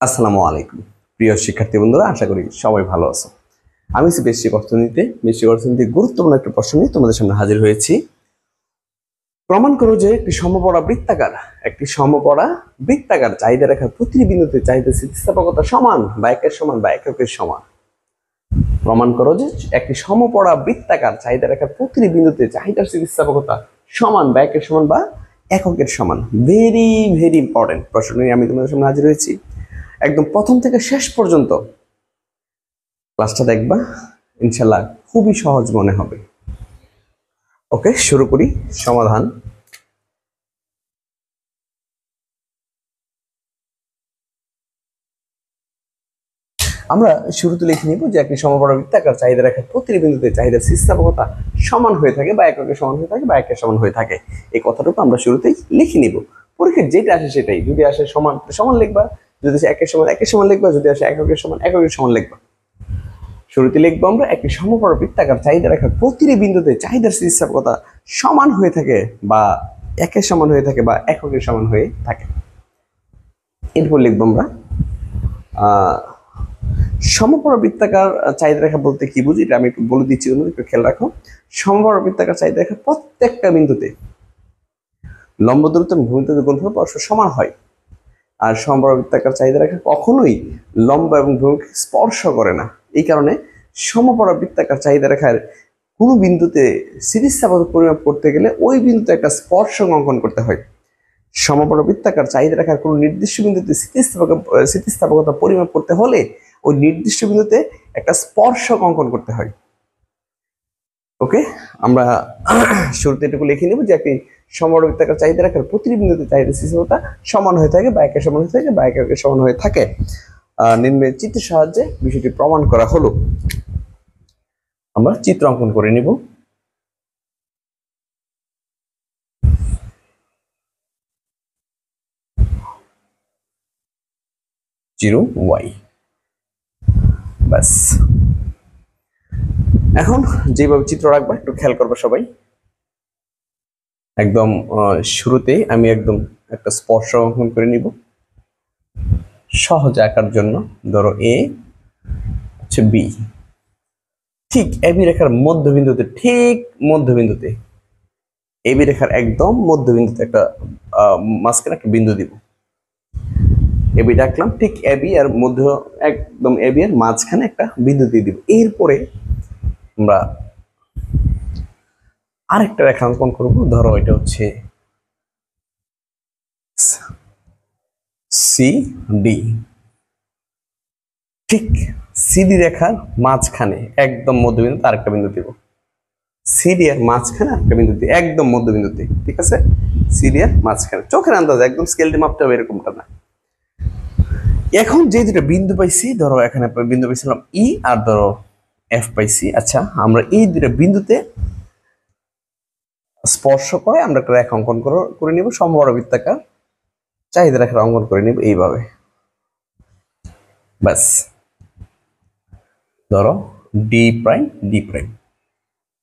আসসালামু আলাইকুম প্রিয় শিক্ষার্থী বন্ধুরা, আশা করি সবাই ভালো আছো। আমি বেসিক অর্থনীতি গুরুত্বপূর্ণ একটা প্রশ্ন নিয়ে তোমাদের সামনে হাজির হয়েছি। প্রমাণ করো যে একটি সমপড়া বৃত্তাকার চাহিদা রেখার প্রতিটি বিন্দুতে চাহিদা স্থিতিস্থাপকতা সমান বা একের সমান বা এককের সমান। প্রমাণ করো যে একটি সমপড়া বৃত্তাকার চাহিদা রেখার প্রতিটি বিন্দুতে চাহিদার স্থিতিস্থাপকতা সমান বা একের সমান বা এককের সমান। ভেরি ভেরি ইম্পর্টেন্ট প্রশ্ন নিয়ে আমি তোমাদের সামনে হাজির হয়েছি। একদম প্রথম থেকে শেষ পর্যন্ত ক্লাসটা দেখবা, ইনশাল্লাহ খুবই সহজ মনে হবে। ওকে, শুরু করি সমাধান। আমরা শুরুতে লিখে নিব যে একটি সমপড়া বৃত্তাকার চাহিদা রেখার প্রতিটি বিন্দুতে চাহিদার স্থিতিস্থাপকতা সমান হয়ে থাকে বা এককের সমান হয়ে থাকে বা একের সমান হয়ে থাকে। এই কথাটুকু আমরা শুরুতেই লিখে নিব। পরীক্ষায় যেটা আসে সেটাই, যদি আসে সমান সমান লিখবা, যদি আসে একের সমান লিখবা, যদি আসে এককের সমান লিখবা। শুরুতে লিখবো আমরা একটি সমপড়া বৃত্তাকার চাহিদা রেখার প্রতিটি বিন্দুতে চাহিদার স্থিতিস্থাপকতা সমান হয়ে থাকে বা একের সমান হয়ে থাকে বা এককের সমান হয়ে থাকে। এরপর লিখবো আমরা সমপড়া বৃত্তাকার চাহিদা রেখা বলতে কি বুঝি, এটা আমি একটু বলে দিচ্ছি, একটু খেয়াল রাখো। সমপড়া বৃত্তাকার চাহিদা রেখা প্রত্যেকটা বিন্দুতে লম্ব দূরত্ব এবং ভূমি দূরত্বের গুণফল পরস্পর সমান হয়। আর সমপড়া বৃত্তাকার চাহিদা রেখা কখনোই লম্ব এবং ভূমিকে স্পর্শ করে না। এই কারণে সমপড়া বৃত্তাকার চাহিদা রেখার কোনো বিন্দুতে স্থিতিস্থাপকতা পরিমাপ করতে গেলে ওই বিন্দুতে একটা স্পর্শক অঙ্কন করতে হয়। সমপড়া বৃত্তাকার চাহিদা রেখার কোনো নির্দিষ্ট বিন্দুতে স্থিতিস্থাপকতা পরিমাপ করতে হলে ওই নির্দিষ্ট বিন্দুতে একটা স্পর্শক অঙ্কন করতে হয়। ওকে, আমরা শুরুতে এটুকু লিখে নেব যে একটি সমপড়া বৃত্তাকার চাহিদা রেখার প্রতিটি বিন্দুতে চাহিদা স্থিতিস্থাপকতা সমান হয়ে থাকে বা একের সমান হয়ে থাকে বা এককের সমান হয়ে থাকে। নিম্নের চিত্রের সাহায্যে বিষয়টি প্রমাণ করা হলো। আমরা চিত্র অঙ্কন করে নিব। জিরো ওয়াই, ব্যাস। এখন যেভাবে চিত্র রাখবা একটু খেয়াল করবে সবাই। একদম শুরুতেই আমি একদম একটা স্পর্শ অঙ্কন করে নিব সহজ আঁকার জন্য। ধরো এ হচ্ছে বি, ঠিক এবি রেখার মধ্যবিন্দুতে এবি রেখার একদম মধ্যবিন্দুতে একটা মাঝখানে একটা বিন্দু দিব। এবি ডাকলাম, ঠিক এবি আর একদম এবি এর মাঝখানে একটা বিন্দু দিয়ে দিব। এরপরে আমরা আরেকটা রেখা অঙ্কন করবো। ধরো এটা হচ্ছে সি ডি, ঠিক সিডি রেখার মাঝখানে একদম মধ্যবিন্দুতে আরেকটা বিন্দু দিব। সিডি এর মাঝখানে আরেকটা বিন্দু দিব একদম মধ্যবিন্দুতে, ঠিক আছে? সিডি এর মাঝখানে, চোখের আন্দাজ, একদম স্কেলটি মাপতে হবে এরকমটা না। এখন যে দুটো বিন্দু পাইছি, ধরো এখানে বিন্দু পাইছিলাম ই আর ধরো এফ পাইছি। আচ্ছা, আমরা এই দুটো বিন্দুতে স্পর্শ করে আমরা একটা রেখা অঙ্কন করে নিব, সমপড়া বৃত্তাকার চাহিদা রেখার অঙ্কন করে নিব এইভাবে, ব্যাস। ধরো ডি প্রাইম,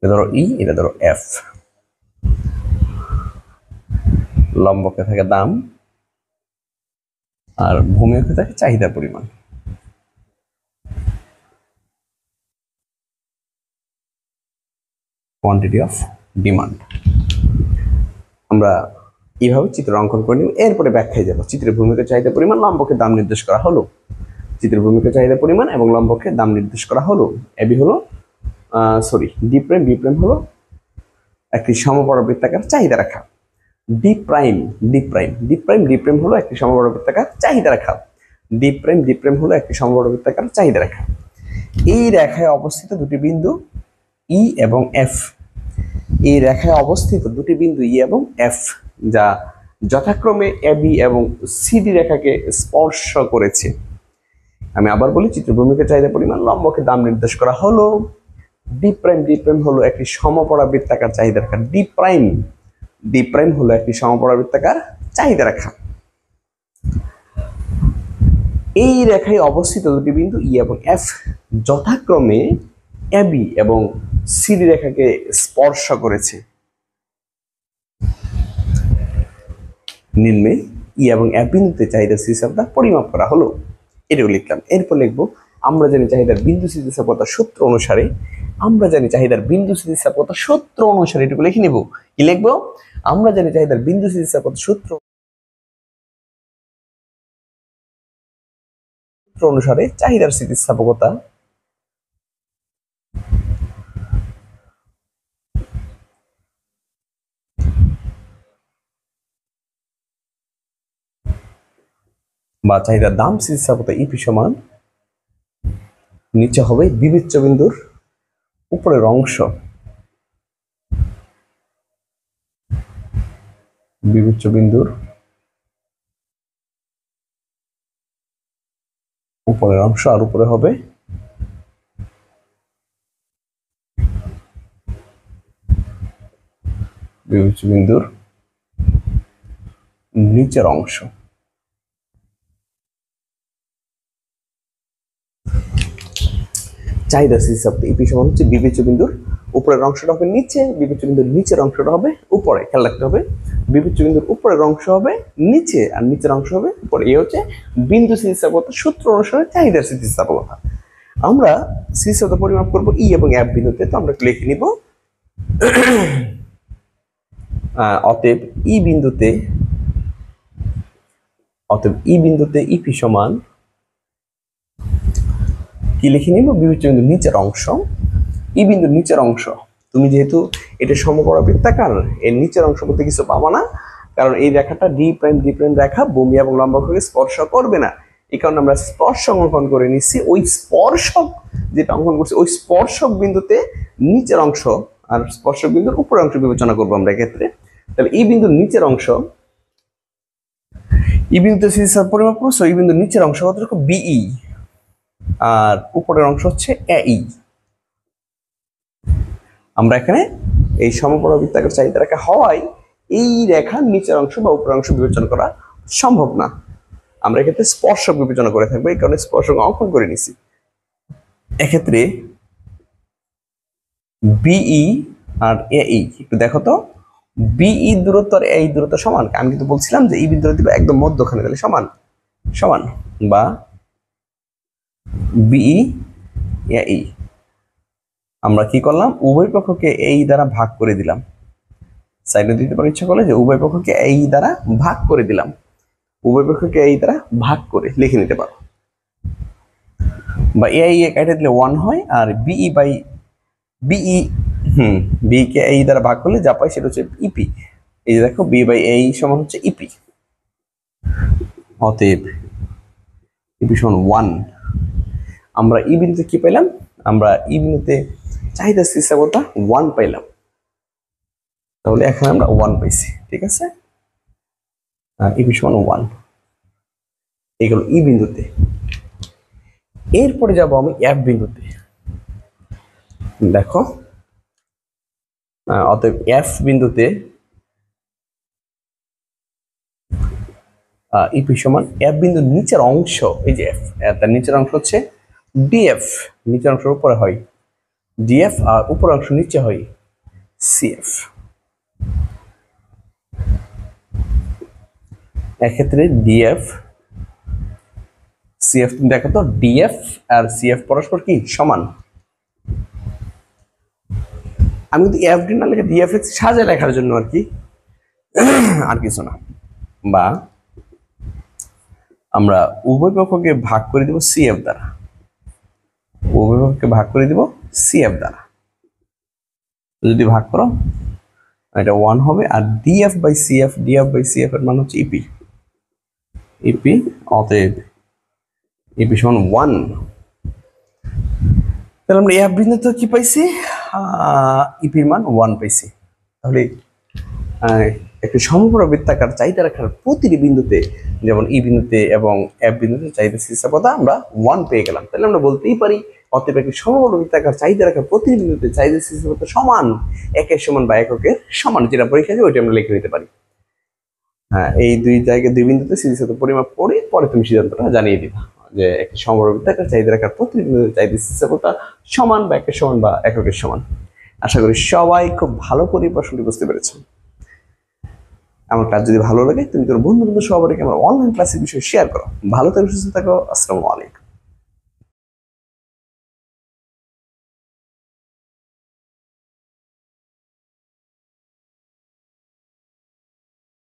ধরো ই, এটা ধরো এফ। লম্বকে থাকে দাম আর ভূমি অক্ষে থাকে চাহিদার পরিমাণ। Quantity of demand. আমরা এইভাবে চিত্র অঙ্কন করে নিব। এরপরে ব্যাখ্যায় যাব। চিত্রের ভূমিকা চাহিদা পরিমাণ, লম্বকে দাম নির্দেশ করা হলো। চিত্রের ভূমিকা চাহিদা পরিমাণ এবং লম্বকে দাম নির্দেশ করা হলো। এবি হলো ডি প্রাইম হলো একটি সমপড়া বৃত্তাকার চাহিদা রেখা। ডি প্রাইম হলো একটি সমপড়া বৃত্তাকার চাহিদা রেখা। ডি প্রাইম হলো একটি সমপড়া বৃত্তাকার চাহিদা রেখা। এই রেখায় অবস্থিত দুটি বিন্দু ই এবং এফ, এই রেখায় অবস্থিত দুটি বিন্দু ই এবং এফ, যা যথাক্রমে এবি এবং সিডি রেখাকে স্পর্শ করেছে। আমি আবার বলি, চিত্রের ভূমিকা চাহিদা পরিমাণ, লম্বকে দাম নির্দেশ করা হলো। ডি প্রাইম হলো একটি সমপড়া বৃত্তাকার চাহিদা রেখা। ডি প্রাইম হলো একটি সমপড়া বৃত্তাকার চাহিদা রেখা। এই রেখায় অবস্থিত দুটি বিন্দু ই এবং এফ যথাক্রমে এবি এবং সিডি রেখাকে স্পর্শ করেছে। নিম্নে ই এবং এফ বিন্দুতে চাহিদা স্থিতিস্থাপকতা পরিমাপ করা হলো। এটাও লিখলাম। এরপর লিখবো আমরা জানি চাহিদার বিন্দু স্থিতিস্থাপকতার সূত্র অনুসারে, আমরা জানি চাহিদার বিন্দু স্থিতিস্থাপকতার সূত্র অনুসারে, এটুকু লিখে নিব। কি লিখবো? আমরা জানি চাহিদার বিন্দু স্থিতিস্থাপকতার সূত্র অনুসারে চাহিদার স্থিতিস্থাপকতা বা চাহিদার দাম স্থিতিস্থাপকতা ইপি সমান নিচে হবে বিবেচ্য বিন্দুর উপরের অংশ, বিবেচ্য বিন্দুর উপরের অংশ, আর উপরে হবে বিবেচ্য বিন্দুর নিচের অংশ। চাহিদা স্থিতিস্থাপকতা ইপি সমান হচ্ছে বিবেচ্য বিন্দুর উপরের অংশটা হবে নিচে, বিবেচ্য বিন্দুর নিচের অংশটা হবে উপরে। খেয়াল রাখতে হবে, বিবেচ্য বিন্দুর উপরের অংশ হবে নিচে আর নিচের অংশ হবে উপরে। এই হচ্ছে বিন্দু স্থিতিস্থাপকতা সূত্র অনুসারে চাহিদার স্থিতিস্থাপকতা। আমরা স্থিতিস্থাপকতা পরিমাপ করব ই এবং এফ বিন্দুতে, তো আমরা একটু লিখে নিব। অতএব ই বিন্দুতে ইপি সমান কি লিখে নিব? বিবেচ্য বিন্দুর নিচের অংশ, ই বিন্দুর নিচের অংশ। তুমি যেহেতু এটা সমকোণবৃত্তাকার, এর নিচের অংশ বলতে কিছু পাবা না, কারণ এই রেখাটা ডি প্রাইম রেখা ভূমি এবং লম্বকে স্পর্শ করবে না। এই কারণে আমরা স্পর্শক অঙ্কন করে নিচ্ছি। ওই স্পর্শক যেটা অঙ্কন করছি, ওই স্পর্শক বিন্দুতে নিচের অংশ আর স্পর্শক বিন্দুর উপরের অংশ বিবেচনা করবো আমরা এক্ষেত্রে। তাহলে এই বিন্দুর নিচের অংশ, ই বিন্দুতে স্থিতিস্থাপকতা পরিমাপ করছো, এই বিন্দুর নিচের অংশ কতটুকু? বিই, আর উপরের অংশ হচ্ছে এই। আমরা এখানে এই সমকোণবৃত্তাকার চাহিদা রেখা হওয়ায় এই রেখার নিচের অংশ বা উপরের অংশ বিবেচনা করা সম্ভব না। আমরা এক্ষেত্রে স্পর্শক বিবেচনা করে থাকবো, এই কারণে স্পর্শক অঙ্কন করে নিছি। এক্ষেত্রে বিই আর এই, একটু দেখো তো, বিই দূরত্ব আর এই দূরত্ব সমান। আমি কিন্তু বলছিলাম যে এই বিন্দুটা দিবে একদম মধ্যখানে, তাহলে সমান সমান, বা বিই এই। আমরা কি করলাম? উভয় পক্ষকে এই দ্বারা ভাগ করে দিলাম। সাইডে দিতে পারো ইচ্ছা করলে যে উভয় পক্ষকে এই দ্বারা ভাগ করে দিলাম, উভয় পক্ষকে এই দ্বারা ভাগ করে লিখে নিতে পারো। বা এই কেটে দিলে 1 হয়, আর বিই বাই বিই, বি কে এই দ্বারা ভাগ করলে যা পাই সেটা হচ্ছে ইপি। এই যে দেখো, বি বাই এই সমান হচ্ছে ইপি। অতএব ইপি সমান 1। আমরা ই বিন্দুতে কি পাইলাম? আমরা ই বিন্দুতে চাহিদা স্থিতিস্থাপকতা 1 পাইলাম। তাহলে এখানে আমরা 1 পাইছি, ঠিক আছে। ইপি সমান 1, এগুলো ই বিন্দুতে। এরপরে যাব আমি এফ বিন্দুতে। দেখো, অতএব এফ বিন্দুতে ইপি সমান এফ বিন্দুর নিচের অংশ, এই যে এফ, তার নিচের অংশ হচ্ছে ডিএফ, নিচের অংশ উপরে হয় ডিএফ, আর উপরের অংশ নিচে হয় সিএফ। এক্ষেত্রে ডিএফ সিএফ, দেখো তো, ডিএফ আর সিএফ পরস্পর কি সমান। আমি কিন্তু এফ ডি না লিখে ডিএফ লিখছি সাজে লেখার জন্য আর কি, আর কিছু না। বা আমরা উভয় পক্ষকে ভাগ করে দিব সিএফ দ্বারা, উভয় পক্ষকে ভাগ করে দিব সিএফ দ্বারা। যদি ভাগ করো এটা 1 হবে, আর DF by CF, DF by CF এর মান হচ্ছে ইপি, ইপি। অতএব ইপি সমান 1। তাহলে আমরা এফ বিন্দুতে কি পাইছি? ইপির মান 1 পাইছি। তাহলে একটি সমকোণবৃত্তাকার চাহিদা রেখার প্রতিটি বিন্দুতে, যেমন ই বিন্দুতে এবং এফ বিন্দুতে চাহিদা স্থিতিস্থাপকতা আমরা 1 পেয়ে গেলাম। তাহলে আমরা বলতেই পারি অতএব একটি সমকোণবৃত্তাকার চাহিদা রেখার প্রতিটি বিন্দুতে চাহিদা স্থিতিস্থাপকতা সমান, একের সমান বা এককের সমান। যেটা পরীক্ষা দিয়ে ওইটা আমরা লিখে নিতে পারি। হ্যাঁ, এই দুই জায়গায় দুই বিন্দুতে স্থিতিস্থাপকতা পরিমাপ করে পরে তুমি সিদ্ধান্তটা জানিয়ে দিবা যে একটি সমকোণবৃত্তাকার চাহিদা রেখার প্রতিটি বিন্দুতে চাহিদা স্থিতিস্থাপকতা সমান বা একের সমান বা এককের সমান। আশা করি সবাই খুব ভালো করে প্রশ্নটি বুঝতে পেরেছেন। আমার ক্লাস যদি ভালো লাগে তুমি তোর বন্ধু সবাইকে আমার অনলাইন ক্লাসের বিষয়ে শেয়ার করো। ভালো থাকো, সুস্থ থাকো, আসসালামু আলাইকুম।